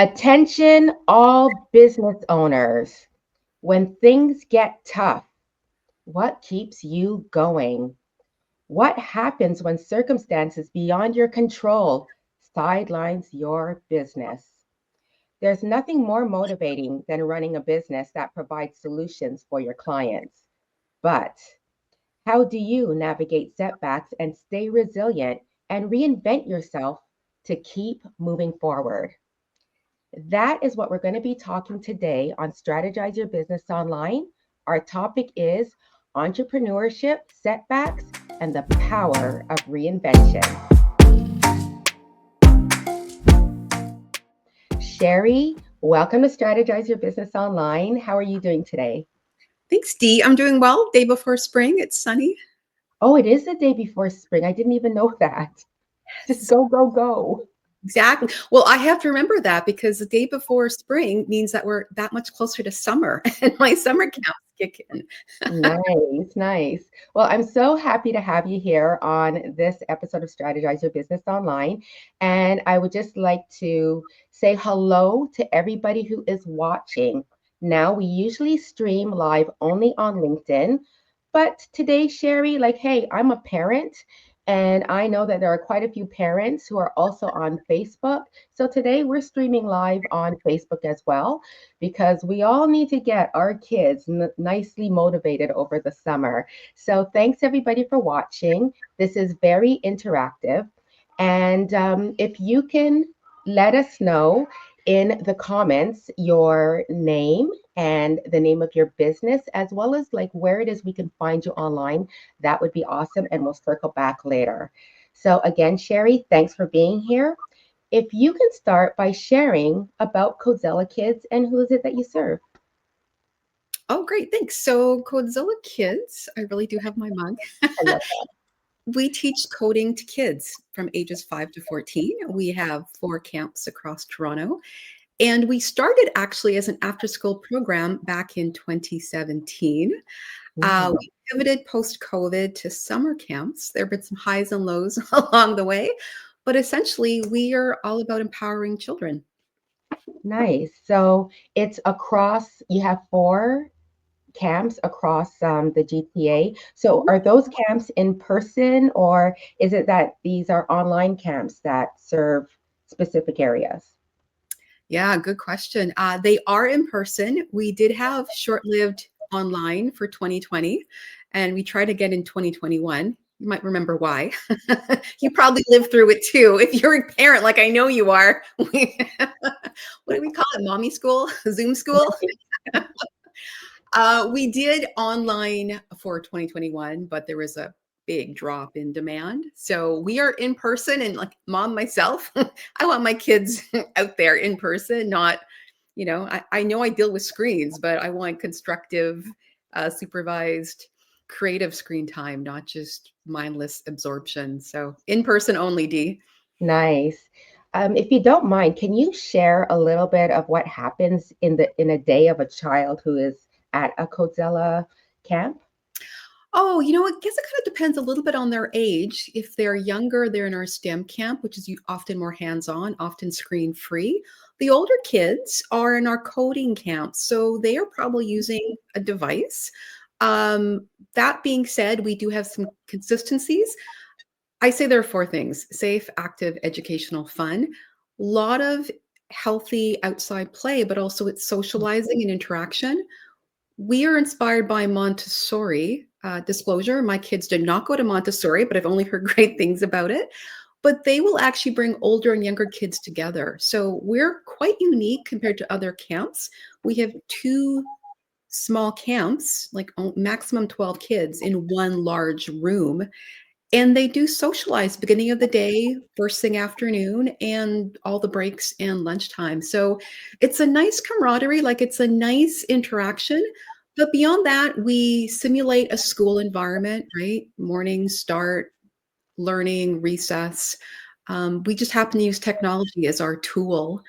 Attention, all business owners. When things get tough, what keeps you going? What happens when circumstances beyond your control sidelines your business? There's nothing more motivating than running a business that provides solutions for your clients. But how do you navigate setbacks and stay resilient and reinvent yourself to keep moving forward? That is what we're going to be talking today on Strategize Your Business Online. Our topic is entrepreneurship, setbacks, and the power of reinvention. Sheri, welcome to Strategize Your Business Online. How are you doing today? Thanks, Dee. I'm doing well. Day before spring. It's sunny. Oh, it is the day before spring. I didn't even know that. Just go, go, go. Exactly. Well, I have to remember that because the day before spring means that we're that much closer to summer and my summer counts kick in. Nice, nice. Well, I'm so happy to have you here on this episode of Strategize Your Business Online. And I would just like to say hello to everybody who is watching. Now, we usually stream live only on LinkedIn, but today, Sheri, hey, I'm a parent. And I know that there are quite a few parents who are also on Facebook. So today we're streaming live on Facebook as well, because we all need to get our kids nicely motivated over the summer. So thanks everybody for watching. This is very interactive. And if you can let us know in the comments your name and the name of your business, as well as where it is we can find you online, that would be awesome. And we'll circle back later. So again, Sheri, thanks for being here. If you can start by sharing about Codezilla Kids and who is it that you serve? Oh, great. Thanks. So Codezilla Kids, I really do have my mug. I love that. We teach coding to kids from ages 5 to 14. We have 4 camps across Toronto. And we started actually as an after-school program back in 2017. We pivoted post-COVID to summer camps. There have been some highs and lows along the way, but essentially we are all about empowering children. Nice. So it's across, you have 4 camps across the GTA. So are those camps in person, or is it that these are online camps that serve specific areas? Yeah, good question. They are in person. We did have short-lived online for 2020, and we tried to get in 2021. You might remember why. You probably lived through it too. If you're a parent, like I know you are, what do we call it? Mommy school? Zoom school? We did online for 2021, but there was a big drop in demand. So we are in person, and like mom myself, I want my kids out there in person, not, I know I deal with screens, but I want constructive, supervised, creative screen time, not just mindless absorption. So in person only, Dee. Nice. If you don't mind, can you share a little bit of what happens in a day of a child who is at a Codezilla camp? Oh, I guess it kind of depends a little bit on their age. If they're younger, they're in our STEM camp, which is often more hands-on, often screen-free. The older kids are in our coding camp, so they are probably using a device. That being said, we do have some consistencies. I say there are 4 things: safe, active, educational, fun. A lot of healthy outside play, but also it's socializing and interaction. We are inspired by Montessori. Disclosure, my kids did not go to Montessori, but I've only heard great things about it. But they will actually bring older and younger kids together. So we're quite unique compared to other camps. We have 2 small camps, like maximum 12 kids in one large room. And they do socialize beginning of the day, first thing afternoon, and all the breaks and lunchtime. So it's a nice camaraderie, it's a nice interaction. But beyond that, we simulate a school environment, right? Morning start, learning, recess. We just happen to use technology as our tool.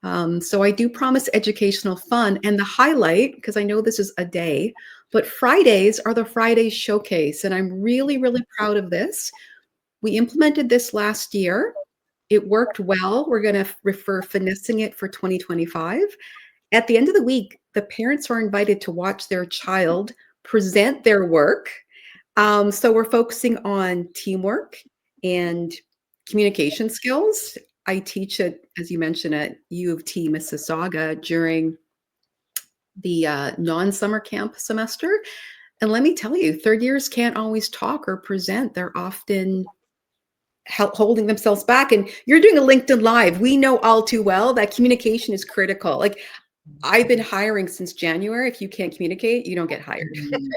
So I do promise educational fun. And the highlight, because I know this is a day, but Fridays are the Friday showcase. And I'm really, really proud of this. We implemented this last year. It worked well. We're going to refer finessing it for 2025. At the end of the week, the parents are invited to watch their child present their work. So we're focusing on teamwork and communication skills. I teach at, as you mentioned, at U of T Mississauga during the non-summer camp semester. And let me tell you, third years can't always talk or present. They're often holding themselves back. And you're doing a LinkedIn Live. We know all too well that communication is critical. Like, I've been hiring since January. If you can't communicate, you don't get hired. Mm.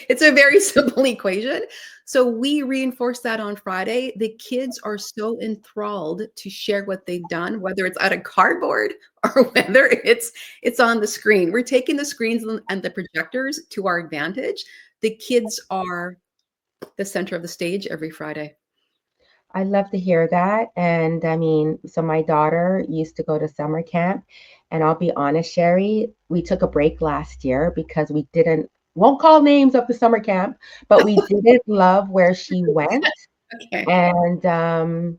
It's a very simple equation. So we reinforce that on Friday. The kids are so enthralled to share what they've done, whether it's out of cardboard or whether it's on the screen. We're taking the screens and the projectors to our advantage. The kids are the center of the stage every Friday. I love to hear that. And I mean, so my daughter used to go to summer camp, and I'll be honest, Sheri, we took a break last year because we didn't, won't call names of the summer camp, but we didn't love where she went. Okay. And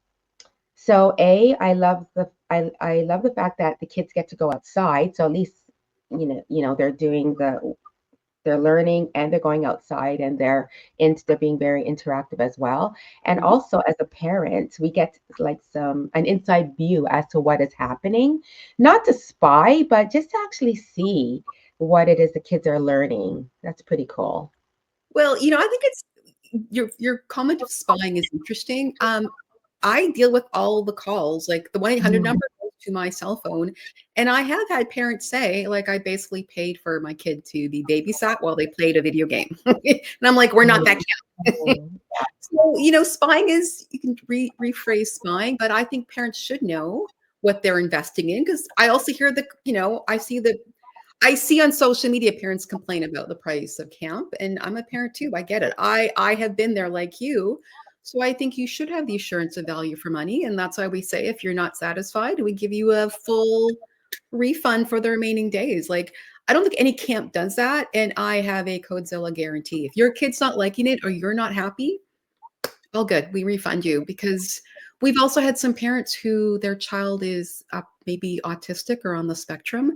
so I love the fact that the kids get to go outside. So at least, they're doing they're learning and they're going outside and they're being very interactive as well. And Mhm. also as a parent, we get like an inside view as to what is happening, not to spy, but just to actually see what it is the kids are learning. That's pretty cool. Well, I think it's your comment of spying is interesting. I deal with all the calls, like the 1-800 Mhm. number goes to my cell phone. And I have had parents say, like, I basically paid for my kid to be babysat while they played a video game. And I'm like, we're not that camp. Mhm. So, spying is, you can rephrase spying, but I think parents should know what they're investing in, because I also hear I see on social media parents complain about the price of camp, and I'm a parent too. I get it. I have been there like you. So I think you should have the assurance of value for money, and that's why we say if you're not satisfied, we give you a full refund for the remaining days. Like, I don't think any camp does that, and I have a Codezilla guarantee. If your kid's not liking it or you're not happy, all good. We refund you, because we've also had some parents who their child is maybe autistic or on the spectrum.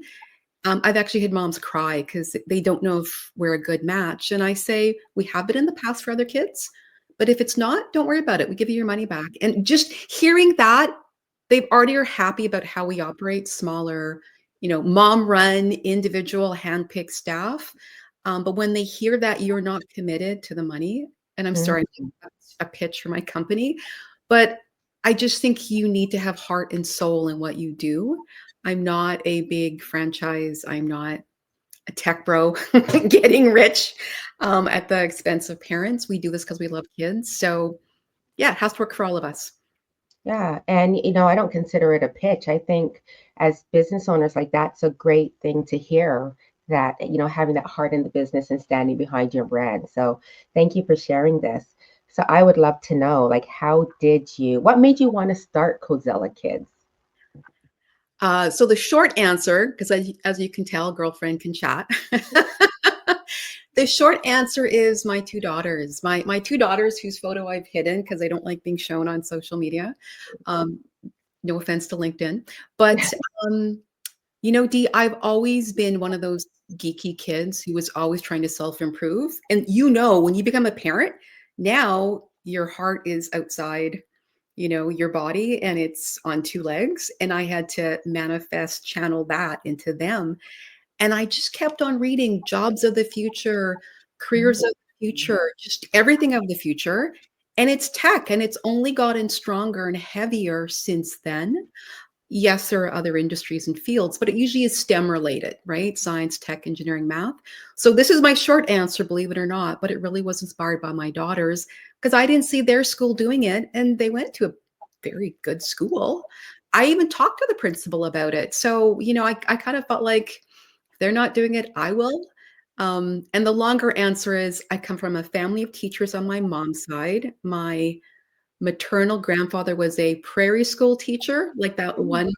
I've actually had moms cry because they don't know if we're a good match. And I say, we have it in the past for other kids, but if it's not, don't worry about it. We give you your money back. And just hearing that, they've already are happy about how we operate smaller, mom run, individual, handpicked staff. But when they hear that you're not committed to the money, and I'm sorry, Mhm. that's a pitch for my company, but I just think you need to have heart and soul in what you do. I'm not a big franchise. I'm not a tech bro getting rich at the expense of parents. We do this because we love kids. So, yeah, it has to work for all of us. Yeah, and I don't consider it a pitch. I think as business owners, like that's a great thing to hear that, having that heart in the business and standing behind your brand. So thank you for sharing this. So I would love to know, like, what made you want to start Codezilla Kids? So the short answer, because as you can tell, girlfriend can chat. The short answer is my two daughters. My two daughters, whose photo I've hidden because I don't like being shown on social media. Um, no offense to LinkedIn, but Dee, I've always been one of those geeky kids who was always trying to self-improve. And when you become a parent, now your heart is outside, your body, and it's on two legs. And I had to channel that into them. And I just kept on reading Jobs of the Future, Careers of the Future, just everything of the future. And it's tech, and it's only gotten stronger and heavier since then. Yes, there are other industries and fields, but it usually is STEM related, right? Science, tech, engineering, math. So this is my short answer, believe it or not, but it really was inspired by my daughters because I didn't see their school doing it, and they went to a very good school. I even talked to the principal about it. So, I kind of felt like if they're not doing it, I will. And the longer answer is I come from a family of teachers on my mom's side. My maternal grandfather was a prairie school teacher, like that one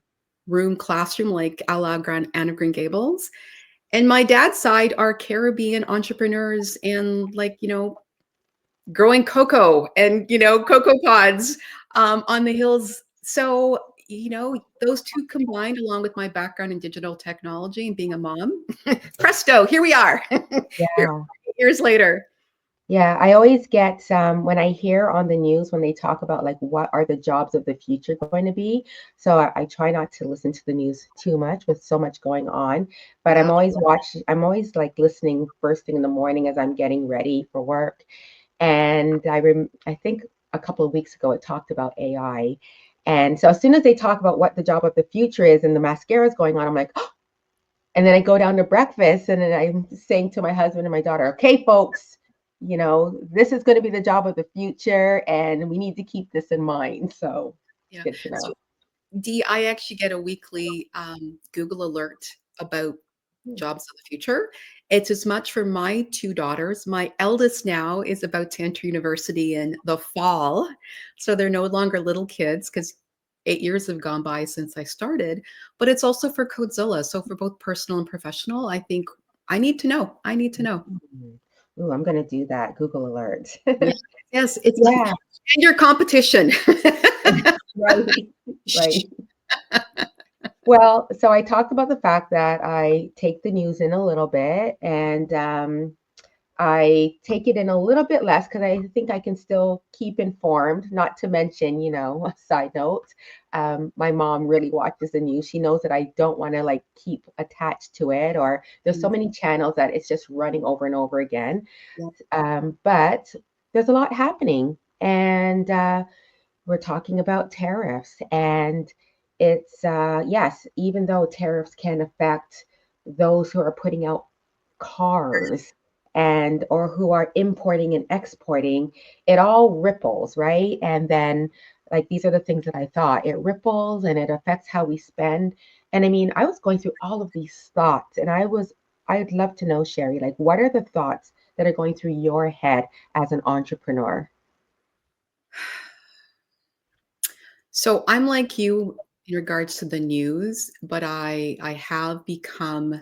room classroom, like a la Anne of Green Gables. And my dad's side are Caribbean entrepreneurs and growing cocoa and, cocoa pods on the hills So, those two combined, along with my background in digital technology and being a mom, presto, here we are. Here, Yeah. years later. Yeah, I always get when I hear on the news when they talk about like what are the jobs of the future going to be. So I try not to listen to the news too much with so much going on. But Yeah. I'm always like listening first thing in the morning as I'm getting ready for work. And I think a couple of weeks ago it talked about AI. And so as soon as they talk about what the job of the future is and the mascara is going on, I'm like, and then I go down to breakfast and then I'm saying to my husband and my daughter, okay, folks, this is going to be the job of the future and we need to keep this in mind. So it's Yeah. good to So, know. Dee, I actually get a weekly Google alert about jobs of the future. It's as much for my two daughters. My eldest now is about to enter university in the fall. So they're no longer little kids because 8 years have gone by since I started. But it's also for Codezilla. So for both personal and professional, I think I need to know. I need to know. Mhm. Ooh, I'm going to do that. Google Alert. Yeah. Yes, it's and Yeah, your competition. right, right. Well, so I talked about the fact that I take the news in a little bit and I take it in a little bit less because I think I can still keep informed. Not to mention, a side note, my mom really watches the news. She knows that I don't want to like keep attached to it, or there's so many channels that it's just running over and over again. Yep. But there's a lot happening, and we're talking about tariffs, and it's yes, even though tariffs can affect those who are putting out cars and or who are importing and exporting, it all ripples, right? And then like these are the things that I thought. It ripples and it affects how we spend. And I mean, I was going through all of these thoughts and I'd love to know, Sheri, like what are the thoughts that are going through your head as an entrepreneur? So I'm like you in regards to the news, but I have become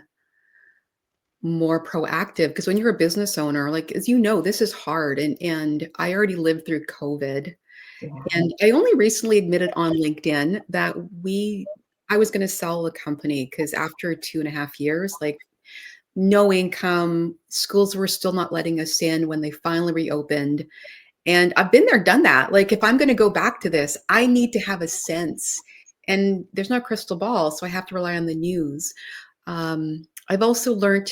more proactive because when you're a business owner, like as you know, this is hard and I already lived through COVID. Yeah. And I only recently admitted on LinkedIn that I was going to sell the company because after 2.5 years, like no income, schools were still not letting us in when they finally reopened. And I've been there, done that. Like, if I'm going to go back to this, I need to have a sense. And there's no crystal ball, so I have to rely on the news. I've also learned,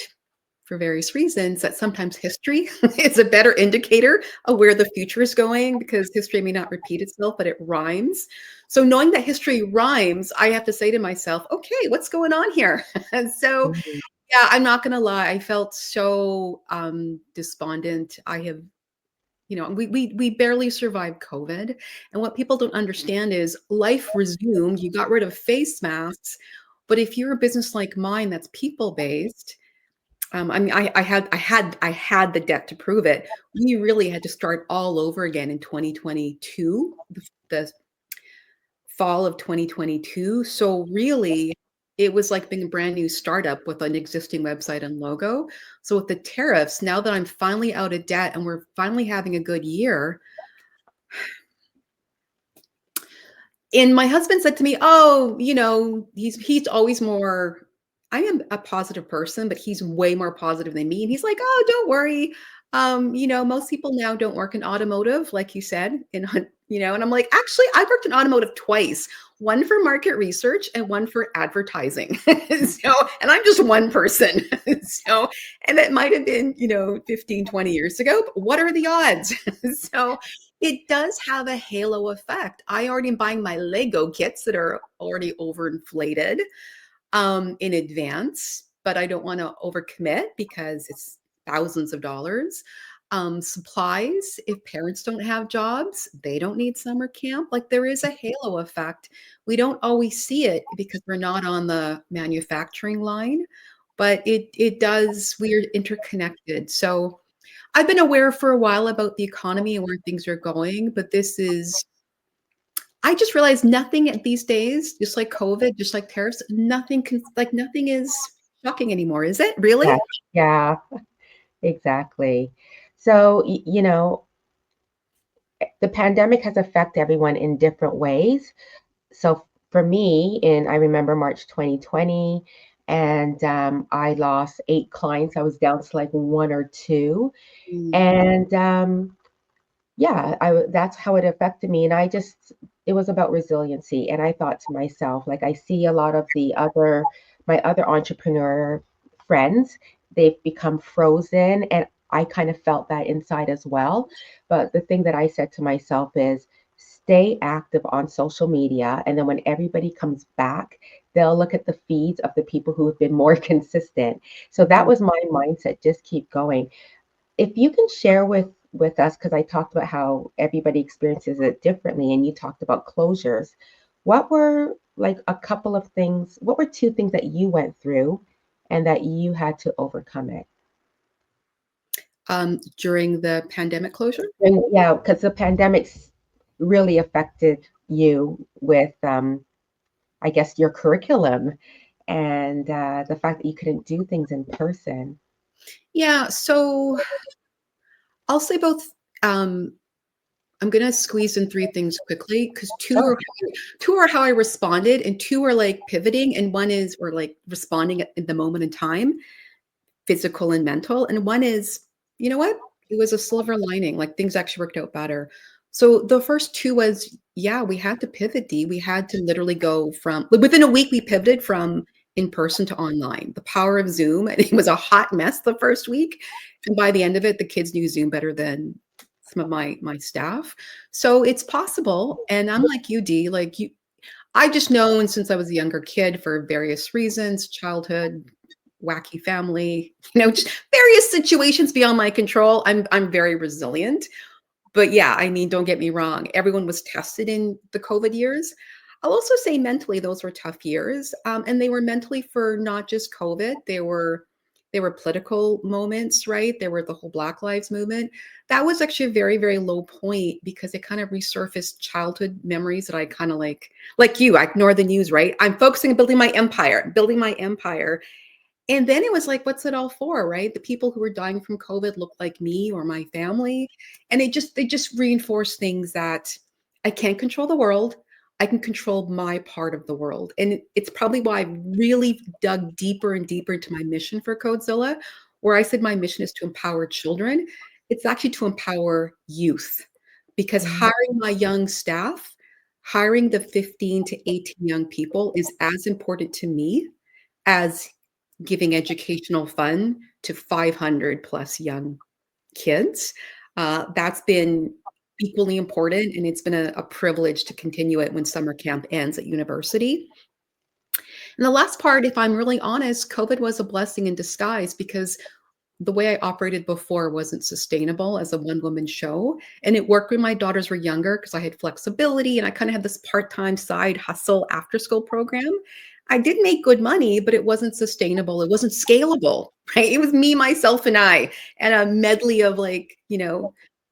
for various reasons, that sometimes history is a better indicator of where the future is going because history may not repeat itself, but it rhymes. So, knowing that history rhymes, I have to say to myself, okay, what's going on here? And so, Mhm. yeah, I'm not going to lie. I felt so despondent. I have we barely survived COVID. And what people don't understand is life resumed. You got rid of face masks. But if you're a business like mine that's people based, I mean, I had the debt to prove it. We really had to start all over again in 2022, the fall of 2022. So really, it was like being a brand new startup with an existing website and logo. So with the tariffs, now that I'm finally out of debt and we're finally having a good year, and my husband said to me, "Oh, he's always more." I am a positive person, but he's way more positive than me. And he's like, "Oh, don't worry. Most people now don't work in automotive, like you said, And I'm like, actually, I've worked in automotive twice, one for market research and one for advertising. And I'm just one person. so, and that might have been, 15, 20 years ago, but what are the odds? so it does have a halo effect. I already am buying my Lego kits that are already overinflated in advance, but I don't want to overcommit because it's thousands of dollars. Supplies, if parents don't have jobs, they don't need summer camp. Like there is a halo effect. We don't always see it because we're not on the manufacturing line, but it does, we are interconnected. So I've been aware for a while about the economy and where things are going, but I just realized nothing at these days, just like COVID, just like tariffs, nothing is shocking anymore, is it? Really? Yeah, yeah, exactly. So, the pandemic has affected everyone in different ways. so for me, I remember March 2020, and I lost 8 clients. I was down to like one or two, Mm. and yeah, that's how it affected me. And it was about resiliency. And I thought to myself, like, I see a lot of my other entrepreneur friends, they've become frozen. And I kind of felt that inside as well. But the thing that I said to myself is stay active on social media. And then when everybody comes back, they'll look at the feeds of the people who have been more consistent. So that Mm. was my mindset. Just keep going. If you can share with us, because I talked about how everybody experiences it differently, and you talked about closures, what were like a couple of things, what were two things that you went through and that you had to overcome it? During the pandemic closure. And yeah, because the pandemic's really affected you with I guess your curriculum and the fact that you couldn't do things in person. Yeah, so I'll say both. Um, I'm gonna squeeze in three things quickly because Sure. two are how I responded, and two are like pivoting, and one is or like responding in the moment in time, physical and mental, and one is, you know what? It was a silver lining. Like things actually worked out better. So the first two was, yeah, we had to pivot. D. We had to literally go from within a week. We pivoted from in person to online. The power of Zoom, and it was a hot mess the first week, and by the end of it, the kids knew Zoom better than some of my staff. So it's possible. And I'm like you, D. Like you, I just known since I was a younger kid for various reasons, childhood, wacky family, just various situations beyond my control. I'm very resilient. But yeah, I mean, don't get me wrong. Everyone was tested in the COVID years. I'll also say mentally, those were tough years, and they were mentally for not just COVID. They were political moments, right? There were the whole Black Lives Movement. That was actually a very, very low point because it kind of resurfaced childhood memories that I kind of like you. I ignore the news, right? I'm focusing on building my empire, and then it was like, what's it all for, right? The people who were dying from COVID looked like me or my family. And they just reinforced things that I can't control the world. I can control my part of the world. And it's probably why I really dug deeper and deeper into my mission for Codezilla, where I said my mission is to empower children. It's actually to empower youth because Mm. hiring my young staff, hiring the 15 to 18 young people is as important to me as giving educational fun to 500 plus young kids. That's been equally important, and it's been a privilege to continue it when summer camp ends at university. And the last part, if I'm really honest, COVID was a blessing in disguise because the way I operated before wasn't sustainable as a one woman show. And it worked when my daughters were younger because I had flexibility and I kind of had this part time side hustle after school program. I did make good money, but it wasn't sustainable. It wasn't scalable, right? It was me, myself, and I, and a medley of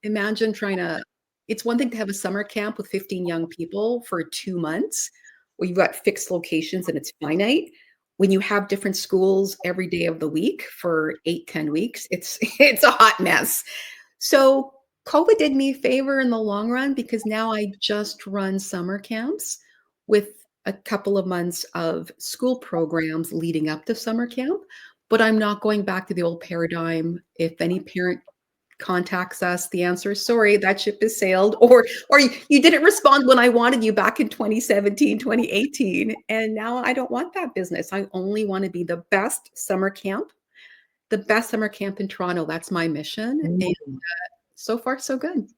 imagine trying to, it's one thing to have a summer camp with 15 young people for 2 months where you've got fixed locations and it's finite. When you have different schools every day of the week for 8, 10 weeks, it's it's a hot mess. So COVID did me a favor in the long run because now I just run summer camps with a couple of months of school programs leading up to summer camp. But I'm not going back to the old paradigm. If any parent contacts us, the answer is sorry, that ship has sailed, or you didn't respond when I wanted you back in 2017, 2018, and now I don't want that business. I only want to be the best summer camp in Toronto. That's my mission, and Mm. so far so good.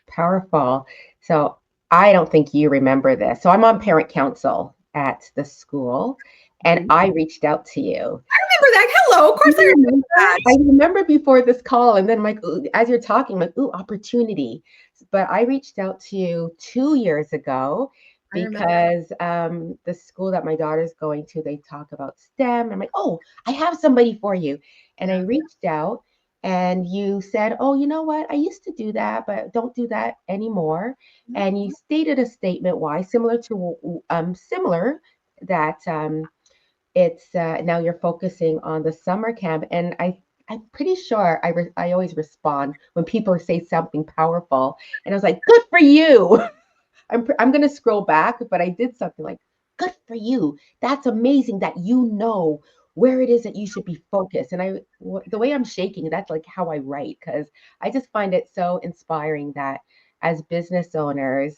Powerful. So I don't think you remember this. So I'm on parent council at the school, and Mhm. I reached out to you. I remember that. Hello, of Do course I you remember remember? that. I remember before this call, and then I'm like, ooh, as you're talking, I'm like, ooh, opportunity. But I reached out to you 2 years ago I remember. because the school that my daughter's going to, they talk about STEM. I'm like, oh, I have somebody for you. And I Yeah. reached out, and you said, oh, you know what? I used to do that, but don't do that anymore. Mhm. And you stated a statement why, similar that it's now you're focusing on the summer camp, and I'm pretty sure I always respond when people say something powerful, and I was like, good for you. I'm gonna scroll back, but I did something like, good for you. That's amazing that you know where it is that you should be focused. And the way I'm shaking, that's like how I write, because I just find it so inspiring that as business owners,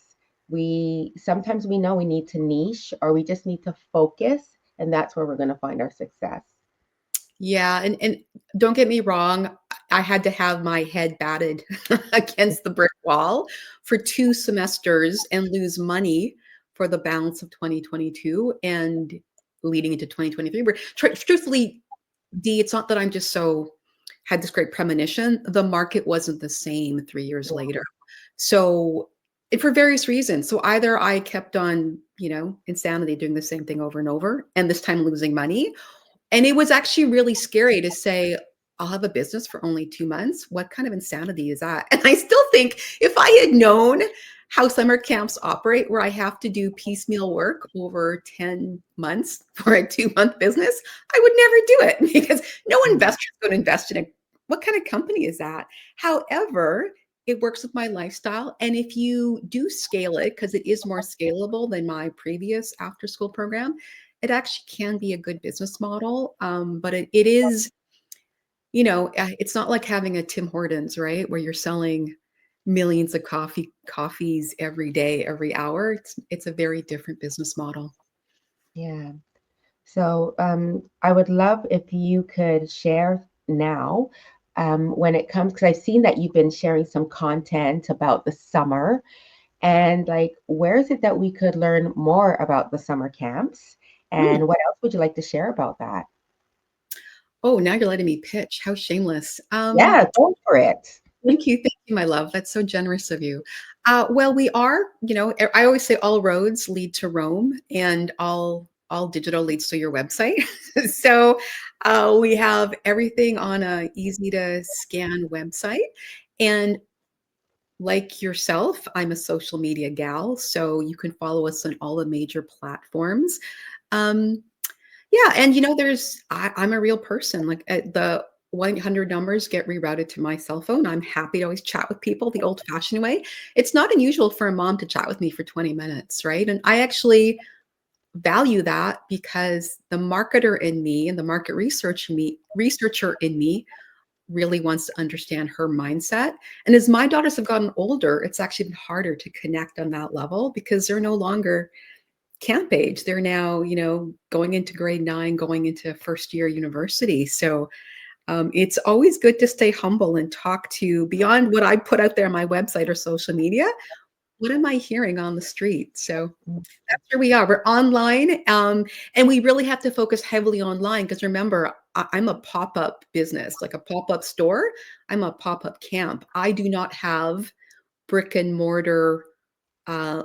we sometimes we know we need to niche or we just need to focus, and that's where we're going to find our success. Yeah, and don't get me wrong, I had to have my head batted against the brick wall for 2 semesters and lose money for the balance of 2022 and leading into 2023. Where truthfully, Dee, it's not that I'm just so had this great premonition. The market wasn't the same 3 years Yeah. later. So, and for various reasons. So either I kept on, insanity, doing the same thing over and over, and this time losing money, and it was actually really scary to say, I'll have a business for only 2 months. What kind of insanity is that? And I still think if I had known how summer camps operate, where I have to do piecemeal work over 10 months for a 2-month business, I would never do it because no investor is going to invest in it. What kind of company is that? However, it works with my lifestyle. And if you do scale it, because it is more scalable than my previous after school program, it actually can be a good business model. But it is, it's not like having a Tim Hortons, right? Where you're selling millions of coffees every day, every hour. It's a very different business model. Yeah. So I would love if you could share now when it comes, because I've seen that you've been sharing some content about the summer, and like, where is it that we could learn more about the summer camps? Hmm. And what else would you like to share about that? Oh, now you're letting me pitch. How shameless. Yeah, go for it. Thank you, my love. That's so generous of you. Well, we are, I always say all roads lead to Rome, and all digital leads to your website. So we have everything on a easy to scan website, and like yourself, I'm a social media gal, so you can follow us on all the major platforms. Um, yeah, and I'm a real person. Like the 100 numbers get rerouted to my cell phone. I'm happy to always chat with people the old-fashioned way. It's not unusual for a mom to chat with me for 20 minutes, right? And I actually value that because the marketer in me and the market researcher in me really wants to understand her mindset. And as my daughters have gotten older, it's actually been harder to connect on that level because they're no longer camp age. They're now, going into grade 9, going into first year university. So it's always good to stay humble and talk to beyond what I put out there on my website or social media. What am I hearing on the street? So that's where we are. We're online, and we really have to focus heavily online because remember, I'm a pop-up business, like a pop-up store. I'm a pop-up camp. I do not have brick and mortar uh,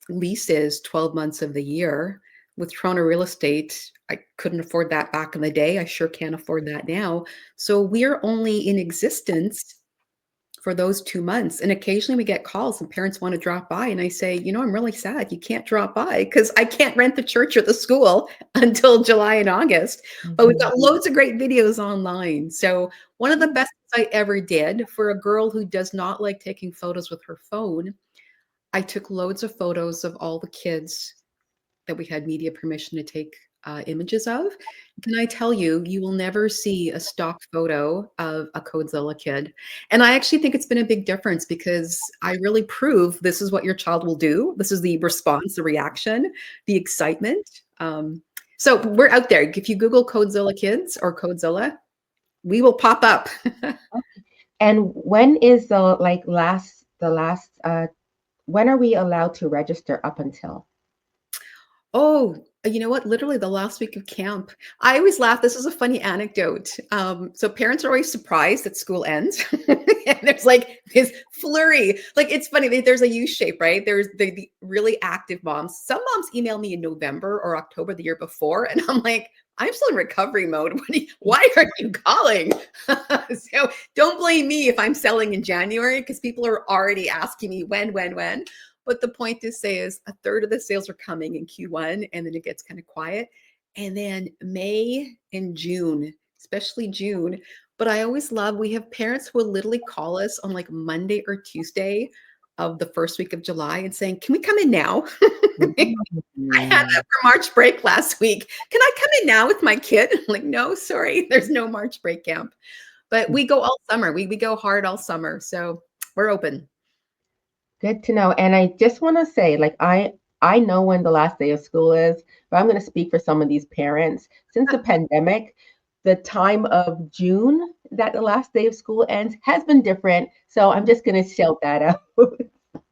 leases 12 months of the year. With Toronto real estate, I couldn't afford that back in the day. I sure can't afford that now. So we're only in existence for those 2 months. And occasionally we get calls and parents want to drop by. And I say, I'm really sad you can't drop by because I can't rent the church or the school until July and August. But we've Mhm. got loads of great videos online. So one of the best things I ever did for a girl who does not like taking photos with her phone, I took loads of photos of all the kids that we had media permission to take images of. Can I tell you, you will never see a stock photo of a Codezilla kid. And I actually think it's been a big difference because I really prove this is what your child will do. This is the response, the reaction, the excitement. So we're out there. If you Google Codezilla kids or Codezilla, we will pop up. And when is when are we allowed to register up until? Oh, you know what? Literally the last week of camp. I always laugh. This is a funny anecdote. So parents are always surprised that school ends. And there's like this flurry. Like it's funny. There's a U shape, right? There's the really active moms. Some moms email me in November or October the year before. And I'm like, I'm still in recovery mode. Why are you calling? So don't blame me if I'm selling in January because people are already asking me when. But the point to say is a third of the sales are coming in Q1, and then it gets kind of quiet. And then May and June, especially June. But I always love, we have parents who will literally call us on like Monday or Tuesday of the first week of July and saying, "Can we come in now?" I had Mm. that for March break last week. "Can I come in now with my kid?" I'm like, "No, sorry, there's no March break camp." But we go all summer. We go hard all summer, so we're open. Good to know. And I just want to say, like, I know when the last day of school is, but I'm going to speak for some of these parents. Since the pandemic, the time of June that the last day of school ends has been different. So I'm just going to shout that out.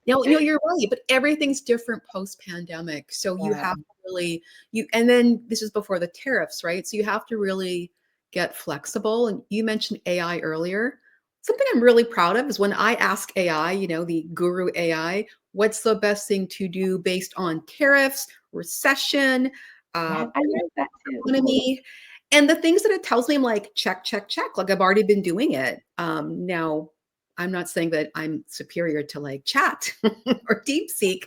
No, you're right, but everything's different post-pandemic. So you Yeah. have to really and then this is before the tariffs, right? So you have to really get flexible. And you mentioned AI earlier. Something I'm really proud of is when I ask AI, the guru AI, what's the best thing to do based on tariffs, recession, Yeah, I love that too. economy, and the things that it tells me, I'm like, check, check, check. Like I've already been doing it. Now, I'm not saying that I'm superior to like chat or DeepSeek,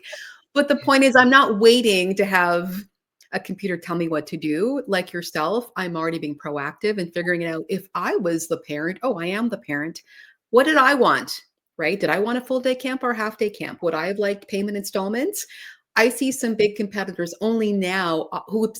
but the point is, I'm not waiting to have a computer tell me what to do. Like yourself, I'm already being proactive and figuring it out. If I was the parent, oh, I am the parent. What did I want? Right? Did I want a full day camp or a half day camp? Would I have liked payment installments? I see some big competitors only now who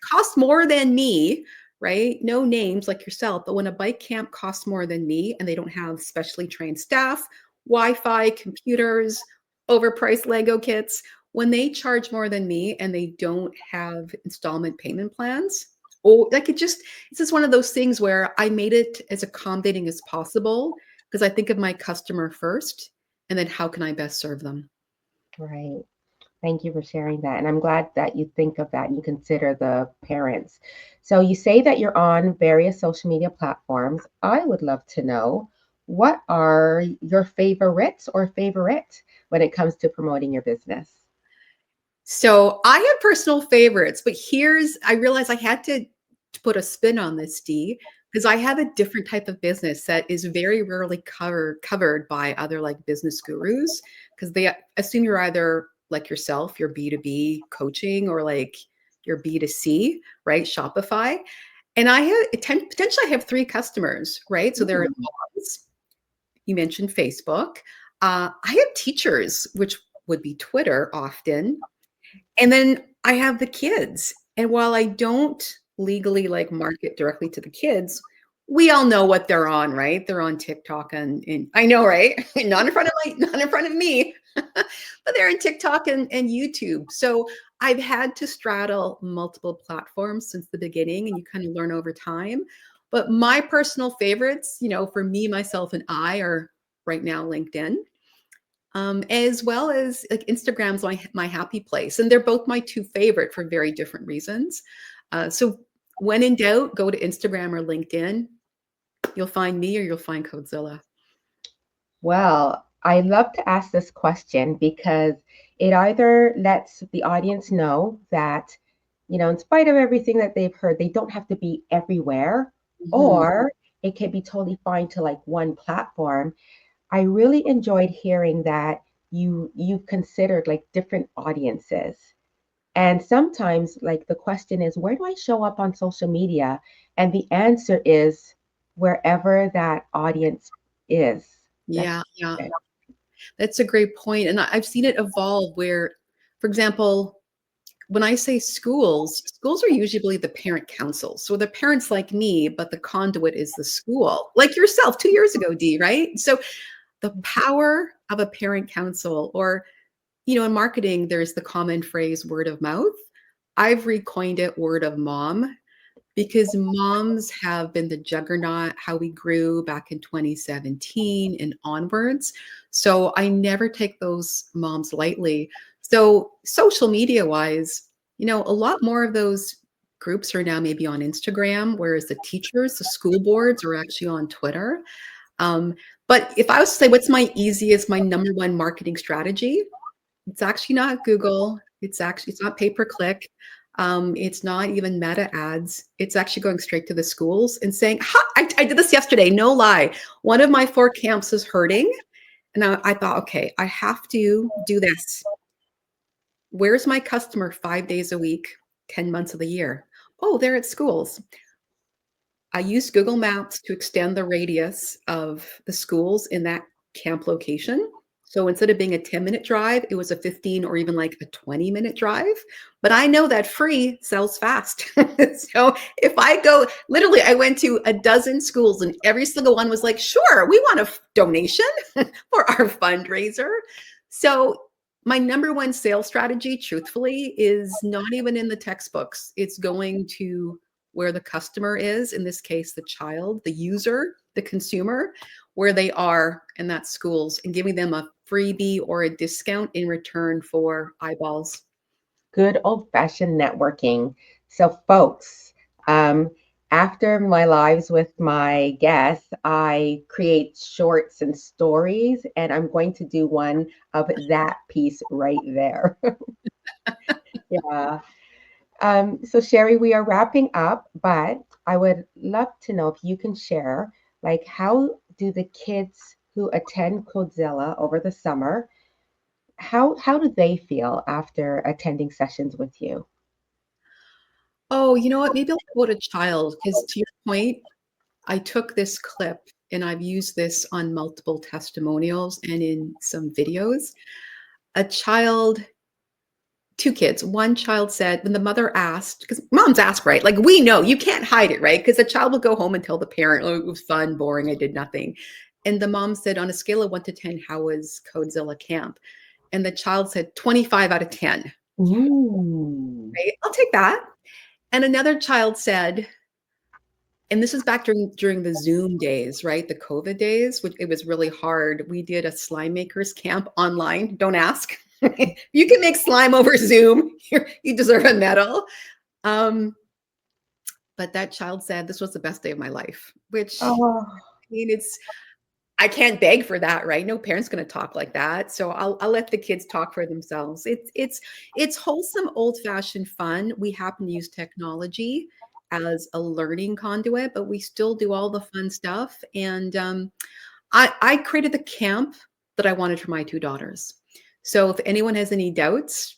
cost more than me, right? No names like yourself, but when a bike camp costs more than me and they don't have specially trained staff, Wi-Fi, computers, overpriced Lego kits, when they charge more than me and they don't have installment payment plans, oh, it's just one of those things where I made it as accommodating as possible because I think of my customer first and then how can I best serve them? Right. Thank you for sharing that. And I'm glad that you think of that and you consider the parents. So you say that you're on various social media platforms. I would love to know what are your favorites or favorite when it comes to promoting your business? So I have personal favorites, but I realized I had to put a spin on this, Dee, because I have a different type of business that is very rarely covered by other like business gurus because they assume you're either like yourself, your B2B coaching, or like your B2C, right? Shopify. And potentially I have three customers, right? So there are Mm. moms. You mentioned Facebook. I have teachers, which would be Twitter often. And then I have the kids. And while I don't legally like market directly to the kids, we all know what they're on, right? They're on TikTok and I know, right? Not in front of me, but they're in TikTok and YouTube. So I've had to straddle multiple platforms since the beginning and you kind of learn over time. But my personal favorites, for me, myself, and I are right now LinkedIn, as well as like Instagram's my happy place, and they're both my two favorite for very different reasons. So when in doubt, go to Instagram or LinkedIn. You'll find me or you'll find Codezilla. Well, I love to ask this question because it either lets the audience know that, in spite of everything that they've heard, they don't have to be everywhere, Mhm. or it can be totally fine to like one platform. I really enjoyed hearing that you've considered like different audiences. And sometimes like the question is, where do I show up on social media? And the answer is wherever that audience is. That's Yeah, yeah, that's a great point, and I've seen it evolve. Where, for example, when I say schools are usually the parent council. So the parents like me, but the conduit is the school, like yourself 2 years ago, Dee, right? So the power of a parent council, or in marketing, there's the common phrase word of mouth. I've recoined it word of mom because moms have been the juggernaut, how we grew back in 2017 and onwards. So I never take those moms lightly. So social media wise, a lot more of those groups are now maybe on Instagram, whereas the teachers, the school boards are actually on Twitter. Um, but if I was to say what's my number one marketing strategy, it's actually not Google. It's not pay per click. It's not even meta ads. It's actually going straight to the schools and saying, ha, I did this yesterday, no lie. One of my 4 camps is hurting. And I thought, okay, I have to do this. Where's my customer 5 days a week, 10 months of the year? Oh, they're at schools. I used Google Maps to extend the radius of the schools in that camp location. So instead of being a 10-minute drive, it was a 15 or even like a 20-minute drive. But I know that free sells fast. So if I go, literally, I went to a dozen schools and every single one was like, sure, we want a donation for our fundraiser. So my number one sales strategy, truthfully, is not even in the textbooks. It's going to where the customer is, in this case, the child, the user, the consumer, where they are, and that's schools, and giving them a freebie or a discount in return for eyeballs. Good old-fashioned networking. So, folks, um, after my lives with my guests, I create shorts and stories, and I'm going to do one of that piece right there. Yeah. So Sheri, we are wrapping up, but I would love to know if you can share, like, how do the kids who attend Codezilla over the summer, how do they feel after attending sessions with you? Oh, you know what? Maybe I'll go to child, because to your point, I took this clip and I've used this on multiple testimonials and in some videos. A child, two kids, one child said, when the mother asked, because moms ask, right? Like, we know you can't hide it, right? Because the child will go home and tell the parent, oh, it was fun, boring, I did nothing. And the mom said, on a scale of 1 to 10, how was Codezilla camp? And the child said, 25 out of 10. Ooh. Right? I'll take that. And another child said, and this is back during the Zoom days, right? The COVID days, which it was really hard. We did a slime makers camp online. Don't ask. You can make slime over Zoom. You deserve a medal. Um, but that child said this was the best day of my life, which, Oh, I mean, I can't beg for that, right? No parent's going to talk like that. So I'll let the kids talk for themselves. It's wholesome, old-fashioned fun. We happen to use technology as a learning conduit, but we still do all the fun stuff. And I created the camp that I wanted for my two daughters. So if anyone has any doubts,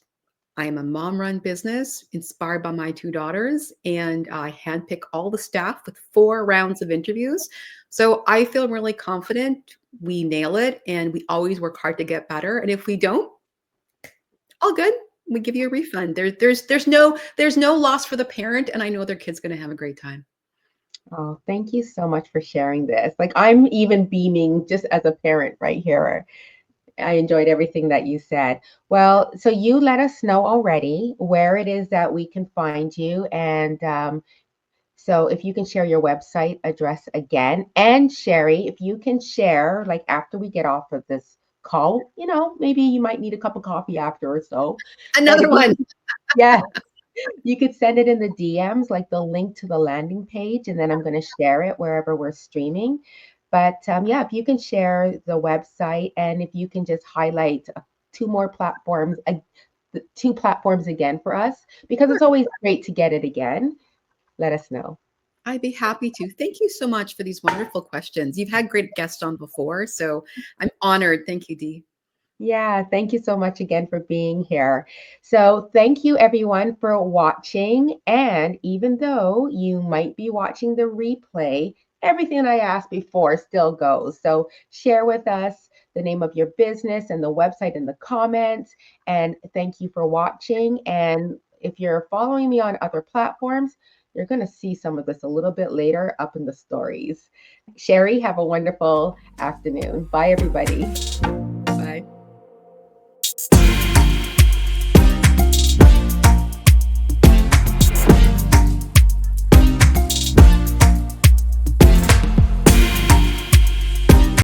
I am a mom-run business inspired by my two daughters, and I handpick all the staff with 4 rounds of interviews. So I feel really confident we nail it, and we always work hard to get better. And if we don't, all good. We give you a refund. There's no loss for the parent, and I know their kid's going to have a great time. oh, thank you so much for sharing this. Like, I'm even beaming just as a parent right here. I enjoyed everything that you said. Well, so you let us know already where it is that we can find you. And so if you can share your website address again. And Sheri, if you can share, like after we get off of this call, maybe you might need a cup of coffee after or so. But Another if you, one. yeah, you could send it in the DMs, like the link to the landing page, and then I'm going to share it wherever we're streaming. But yeah, if you can share the website and if you can just highlight 2 more platforms, 2 platforms again for us, because it's always great to get it again, let us know. I'd be happy to. Thank you so much for these wonderful questions. You've had great guests on before, so I'm honored. Thank you, Dee. Yeah, thank you so much again for being here. So, thank you everyone for watching. And even though you might be watching the replay, everything I asked before still goes. So, share with us the name of your business and the website in the comments. And thank you for watching. And if you're following me on other platforms, you're going to see some of this a little bit later up in the stories. Sheri, have a wonderful afternoon. Bye, everybody.